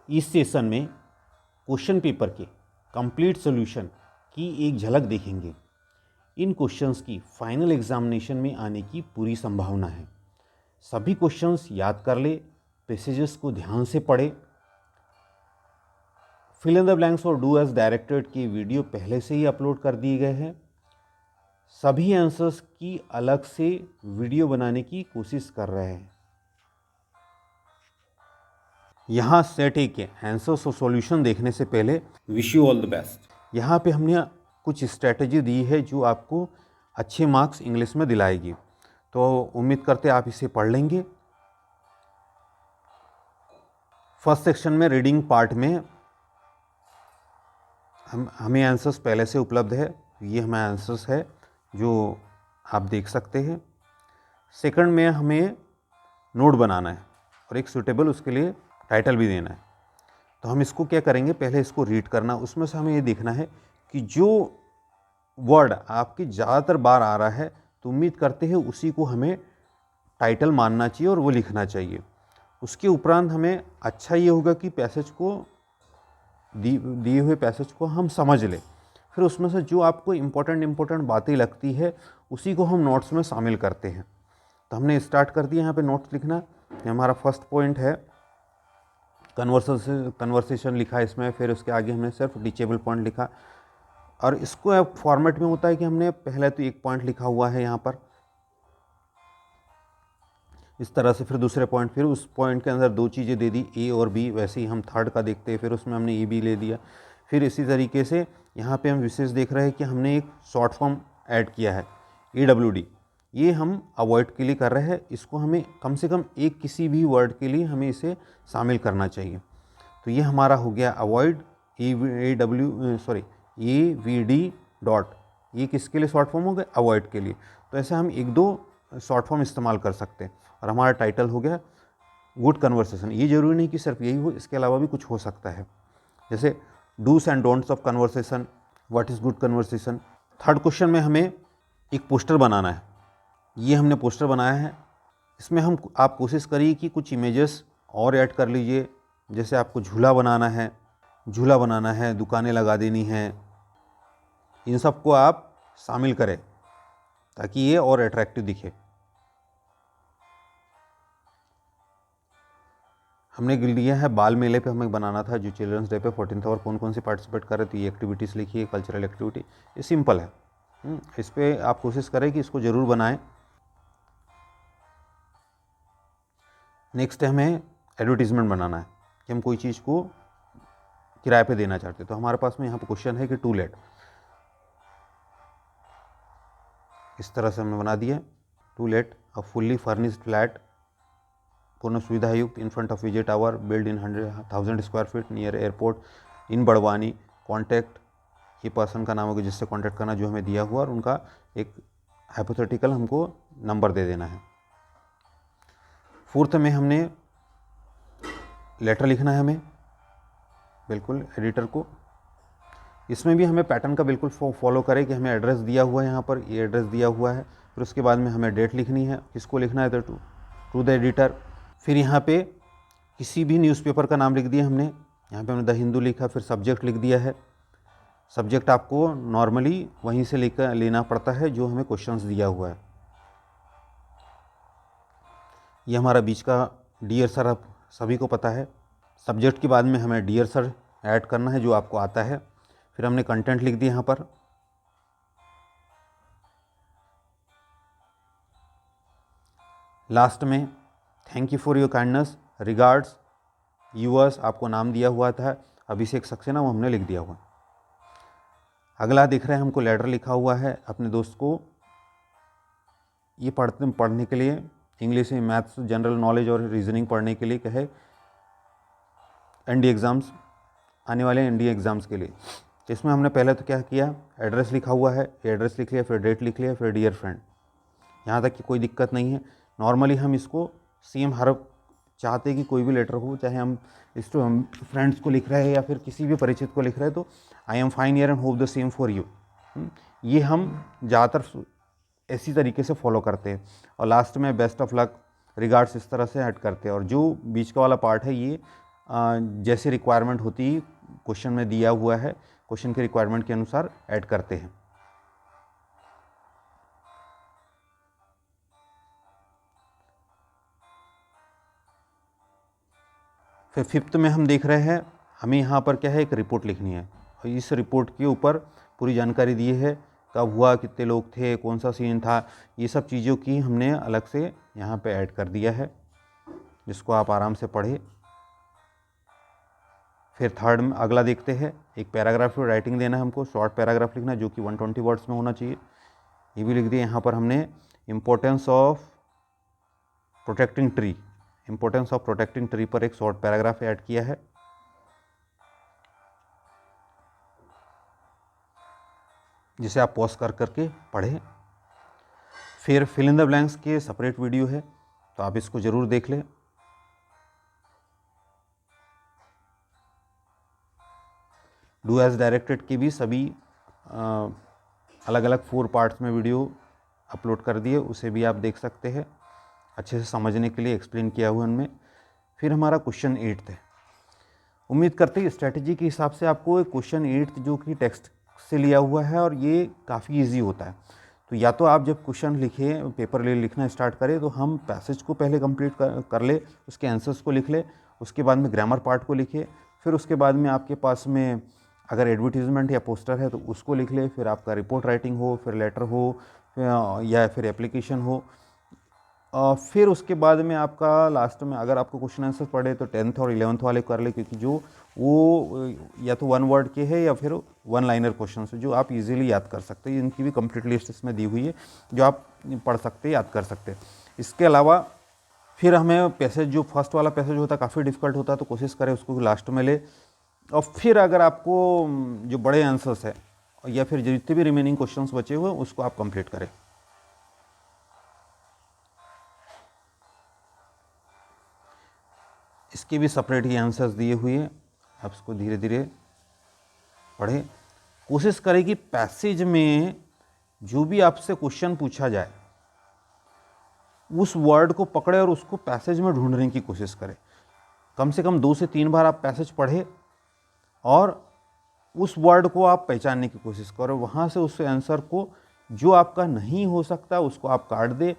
इस सेशन में question paper के कंप्लीट सॉल्यूशन की एक झलक देखेंगे। इन क्वेश्चंस की फाइनल एग्जामिनेशन में आने की पूरी संभावना है। सभी क्वेश्चंस याद कर ले, पैसेजेस को ध्यान से पढ़े। फिल इन द ब्लैंक्स और डू एज डायरेक्टेड के वीडियो पहले से ही अपलोड कर दिए गए हैं। सभी आंसर्स की अलग से वीडियो बनाने की कोशिश कर रहे हैं। यहाँ सेट ए के आंसर्स और सॉल्यूशन देखने से पहले wish you all the best. यहाँ पे हमने कुछ स्ट्रैटेजी दी है जो आपको अच्छे मार्क्स इंग्लिश में दिलाएगी, तो उम्मीद करते आप इसे पढ़ लेंगे। फर्स्ट सेक्शन में रीडिंग पार्ट में हमें आंसर्स पहले से उपलब्ध है। ये हमें आंसर्स है जो आप देख सकते हैं। सेकंड में हमें नोट बनाना है और एक सूटेबल उसके लिए टाइटल भी देना है। तो हम इसको क्या करेंगे, पहले इसको रीड करना, उसमें से हमें ये देखना है कि जो वर्ड आपकी ज़्यादातर बार आ रहा है तो उम्मीद करते हैं उसी को हमें टाइटल मानना चाहिए और वो लिखना चाहिए। उसके उपरांत हमें अच्छा ये होगा कि पैसेज को दिए हुए पैसेज को हम समझ लें। फिर उसमें से जो आपको इम्पोर्टेंट बातें लगती है उसी को हम नोट्स में शामिल करते हैं। तो हमने स्टार्ट कर दिया यहाँ पे नोट्स लिखना। ये हमारा फर्स्ट पॉइंट है, कन्वर्सेशन लिखा है इसमें। फिर उसके आगे हमने सिर्फ टीचेबल पॉइंट लिखा और इसको अब फॉर्मेट में होता है कि हमने पहले तो एक पॉइंट लिखा हुआ है यहाँ पर इस तरह से, फिर दूसरे पॉइंट, फिर उस पॉइंट के अंदर दो चीज़ें दे दी ए और बी। वैसे ही हम थर्ड का देखते हैं, फिर उसमें हमने ए बी ले दिया। फिर इसी तरीके से यहाँ पे हम विशेष देख रहे हैं कि हमने एक शॉर्ट फॉर्म ऐड किया है EWD। ये हम अवॉइड के लिए कर रहे हैं। इसको हमें कम से कम एक किसी भी वर्ड के लिए हमें इसे शामिल करना चाहिए। तो ये हमारा हो गया अवॉइड AVD डॉट। ये किसके लिए शॉर्ट फॉर्म हो गया, अवॉइड के लिए। तो ऐसे हम एक दो शॉर्ट फॉर्म इस्तेमाल कर सकते हैं। और हमारा टाइटल हो गया गुड कन्वर्सेशन। ये जरूरी नहीं कि सिर्फ यही हो, इसके अलावा भी कुछ हो सकता है, जैसे dos and don'ts of conversation, what is good conversation. Third question में हमें एक पोस्टर बनाना है। ये हमने पोस्टर बनाया है। इसमें आप कोशिश करिए कि कुछ इमेजेस और ऐड कर लीजिए। जैसे आपको झूला बनाना है, दुकानें लगा देनी है, इन सबको आप शामिल करें ताकि ये और अट्रैक्टिव दिखे। हमने लिया है बाल मेले पे हमें बनाना था, जो चिल्ड्रंस डे पे 14th और कौन से पार्टिसिपेट कर रहे थे। ये एक्टिविटीज़ लिखिए, कल्चरल एक्टिविटी। ये सिंपल है। इस पर आप कोशिश करें कि इसको ज़रूर बनाएं। नेक्स्ट हमें एडवर्टीजमेंट बनाना है कि हम कोई चीज़ को किराए पे देना चाहते हैं। तो हमारे पास में यहाँ पर क्वेश्चन है कि टू लेट, इस तरह से हमने बना दिया। To let a fully furnished flat पूर्ण सुविधा युक्त in front of Vijay tower build in 100,000 square feet near airport in Barwani. Contact, ये पर्सन का नाम होगा जिससे कॉन्टैक्ट करना, जो हमें दिया हुआ, और उनका एक हाइपोथेटिकल हमको नंबर दे देना है। फोर्थ में हमने लेटर लिखना है हमें, बिल्कुल एडिटर को। इसमें भी हमें पैटर्न का बिल्कुल फॉलो करें कि हमें एड्रेस दिया हुआ है, यहाँ पर ये एड्रेस दिया हुआ है। फिर उसके बाद में हमें डेट लिखनी है। किसको लिखना है, तो टू द एडिटर। फिर यहाँ पे किसी भी न्यूज़पेपर का नाम लिख दिया हमने। यहाँ पे हमने द हिंदू लिखा, फिर सब्जेक्ट लिख दिया है। सब्जेक्ट आपको नॉर्मली वहीं से लेना पड़ता है जो हमें क्वेश्चंस दिया हुआ है। ये हमारा बीच का डियर सर, आप सभी को पता है। सब्जेक्ट के बाद में हमें डियर सर ऐड करना है जो आपको आता है। फिर हमने कंटेंट लिख दिया यहाँ पर। लास्ट में thank you for your kindness, regards, yours, आपको नाम दिया हुआ था अभिषेक सक्सेना, वो हमने लिख दिया हुआ। अगला देख रहे हैं हमको लेटर लिखा हुआ है अपने दोस्त को। ये पढ़ने के लिए, इंग्लिश में, मैथ्स, जनरल नॉलेज और रीजनिंग पढ़ने के लिए कहे एनडी एग्ज़ाम्स, आने वाले एनडी एग्ज़ाम्स के लिए। इसमें हमने पहले तो क्या किया, एड्रेस लिखा हुआ है, एड्रेस लिख लिया, फिर डेट लिख लिया, फिर डियर फ्रेंड। यहाँ तक कि कोई दिक्कत नहीं है। नॉर्मली हम इसको सेम हर चाहते कि कोई भी लेटर हो, चाहे हम इसको हम फ्रेंड्स को लिख रहे हैं या फिर किसी भी परिचित को लिख रहे हैं, तो I am fine year and hope the same for you. ये हम ज़्यादातर ऐसी तरीके से फॉलो करते हैं। और लास्ट में बेस्ट ऑफ लक, रिगार्ड्स, इस तरह से ऐड करते हैं। और जो बीच का वाला पार्ट है ये जैसे रिक्वायरमेंट होती है क्वेश्चन में दिया हुआ है, क्वेश्चन के रिक्वायरमेंट के अनुसार ऐड करते हैं। फिर फिफ्थ में हम देख रहे हैं, हमें यहाँ पर क्या है, एक रिपोर्ट लिखनी है और इस रिपोर्ट के ऊपर पूरी जानकारी दी है, कब हुआ, कितने लोग थे, कौन सा सीन था, ये सब चीज़ों की हमने अलग से यहाँ पे ऐड कर दिया है, जिसको आप आराम से पढ़ें। फिर थर्ड में अगला देखते हैं, एक पैराग्राफ राइटिंग देना है हमको, शॉर्ट पैराग्राफ लिखना जो कि 120 वर्ड्स में होना चाहिए, ये भी लिख दिया। यहाँ पर हमने importance of protecting tree, importance of protecting tree पर एक शॉर्ट पैराग्राफ ऐड किया है। जिसे आप पॉज कर करके पढ़ें। फिर फिल इन द ब्लैंक्स के सेपरेट वीडियो है, तो आप इसको ज़रूर देख लें। डू एज डायरेक्टेड की भी सभी अलग अलग 4 पार्ट्स में वीडियो अपलोड कर दिए, उसे भी आप देख सकते हैं, अच्छे से समझने के लिए एक्सप्लेन किया हुआ उनमें। फिर हमारा क्वेश्चन 8 है। उम्मीद करते हैं स्ट्रैटेजी के हिसाब से आपको क्वेश्चन 8 जो कि टेक्स्ट से लिया हुआ है और ये काफ़ी इजी होता है। तो या तो आप जब क्वेश्चन लिखें, पेपर ले लिखना स्टार्ट करें, तो हम पैसेज को पहले कंप्लीट कर ले, उसके आंसर्स को लिख ले, उसके बाद में ग्रामर पार्ट को लिखे, फिर उसके बाद में आपके पास में अगर एडवर्टीजमेंट या पोस्टर है तो उसको लिख ले, फिर आपका रिपोर्ट राइटिंग हो, फिर लेटर हो, या फिर एप्लीकेशन हो, फिर उसके बाद में आपका लास्ट में अगर आपको क्वेश्चन आंसर पढ़े तो 10th और 11th वाले कर ले, क्योंकि जो वो या तो 1 वर्ड के है या फिर 1 लाइनर क्वेश्चन है जो आप इजीली याद कर सकते हैं। इनकी भी कंप्लीट लिस्ट इसमें दी हुई है जो आप पढ़ सकते हैं, याद कर सकते हैं। इसके अलावा फिर हमें पैसेज, जो फर्स्ट वाला पैसेज होता है काफ़ी डिफिकल्ट होता है, तो कोशिश करें उसको लास्ट में ले, और फिर अगर आपको जो बड़े आंसर्स है या फिर जितने भी रिमेनिंग क्वेश्चंस बचे हुए उसको आप कंप्लीट करें। इसके भी सेपरेट ही आंसर्स दिए हुए हैं, आप इसको धीरे धीरे पढ़ें। कोशिश करें कि पैसेज में जो भी आपसे क्वेश्चन पूछा जाए उस वर्ड को पकड़े और उसको पैसेज में ढूंढने की कोशिश करें। कम से कम 2 से 3 बार आप पैसेज पढ़े और उस वर्ड को आप पहचानने की कोशिश करो, वहाँ से उस आंसर को जो आपका नहीं हो सकता उसको आप काट दे,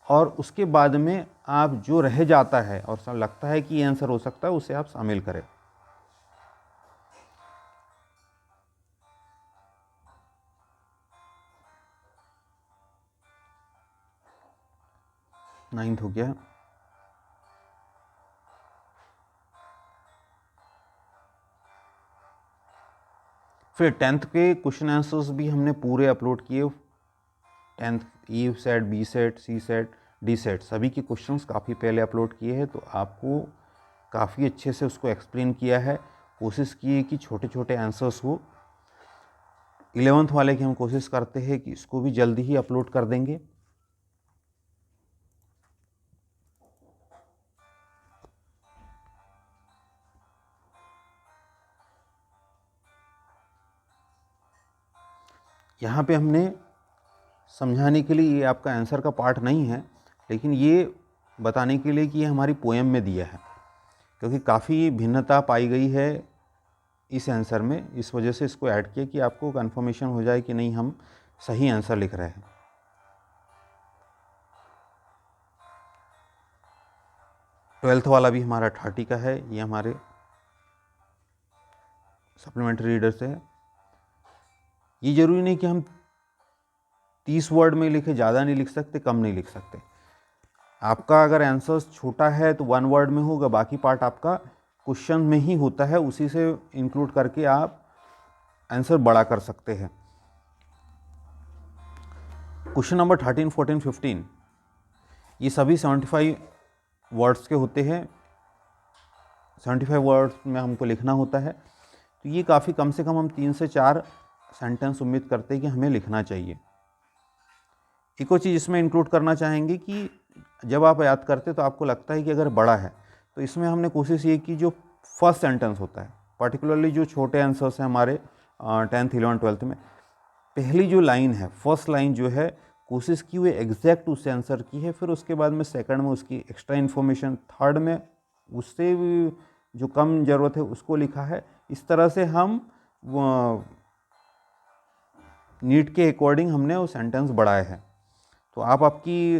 और उसके बाद में आप जो रह जाता है और लगता है कि ये आंसर हो सकता है उसे आप शामिल करें। नाइन्थ हो गया। फिर 10th के क्वेश्चन आंसर्स भी हमने पूरे अपलोड किए। 10th ई सेट, बी सेट, सी सेट, डी सेट सभी के क्वेश्चंस काफ़ी पहले अपलोड किए हैं, तो आपको काफ़ी अच्छे से उसको एक्सप्लेन किया है। कोशिश की है कि छोटे छोटे आंसर्स हो। 11th वाले की हम कोशिश करते हैं कि इसको भी जल्दी ही अपलोड कर देंगे। यहाँ पे हमने समझाने के लिए, ये आपका आंसर का पार्ट नहीं है, लेकिन ये बताने के लिए कि ये हमारी पोएम में दिया है, क्योंकि काफ़ी भिन्नता पाई गई है इस आंसर में, इस वजह से इसको ऐड किया कि आपको कन्फर्मेशन हो जाए कि नहीं हम सही आंसर लिख रहे हैं। ट्वेल्थ वाला भी हमारा 30 का है, ये हमारे सप्लीमेंट्री रीडर से है। ये जरूरी नहीं कि हम 30 वर्ड में लिखे, ज़्यादा नहीं लिख सकते, कम नहीं लिख सकते। आपका अगर आंसर छोटा है तो 1 वर्ड में होगा, बाकी पार्ट आपका क्वेश्चन में ही होता है, उसी से इंक्लूड करके आप आंसर बड़ा कर सकते हैं। क्वेश्चन नंबर 13, 14, 15 ये सभी 75 वर्ड्स के होते हैं। 75 वर्ड्स में हमको लिखना होता है, तो ये काफ़ी कम से कम हम 3 से 4 सेंटेंस उम्मीद करते हैं कि हमें लिखना चाहिए। एक और चीज़ इसमें इंक्लूड करना चाहेंगे कि जब आप याद करते तो आपको लगता है कि अगर बड़ा है, तो इसमें हमने कोशिश ये की जो फर्स्ट सेंटेंस होता है, पर्टिकुलरली जो छोटे आंसर्स हैं हमारे 10th, 11th, 12th में, पहली जो लाइन है, फर्स्ट लाइन जो है, कोशिश की हुई एग्जैक्ट उससे आंसर की है। फिर उसके बाद में सेकंड में उसकी एक्स्ट्रा इन्फॉर्मेशन, थर्ड में उससे भी जो कम ज़रूरत है उसको लिखा है। इस तरह से हम नीड के अकॉर्डिंग हमने वो सेंटेंस बढ़ाए हैं। तो आप आपकी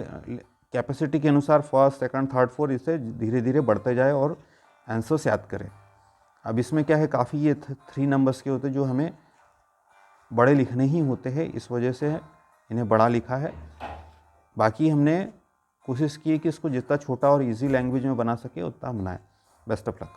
कैपेसिटी के अनुसार फर्स्ट, सेकंड, थर्ड, फोर्थ इसे धीरे धीरे बढ़ते जाए और आंसर्स याद करें। अब इसमें क्या है, काफ़ी ये 3 नंबर्स के होते हैं जो हमें बड़े लिखने ही होते हैं, इस वजह से इन्हें बड़ा लिखा है। बाकी हमने कोशिश की है कि इसको जितना छोटा और इजी लैंग्वेज में बना सके उतना बनाएं। Best of luck.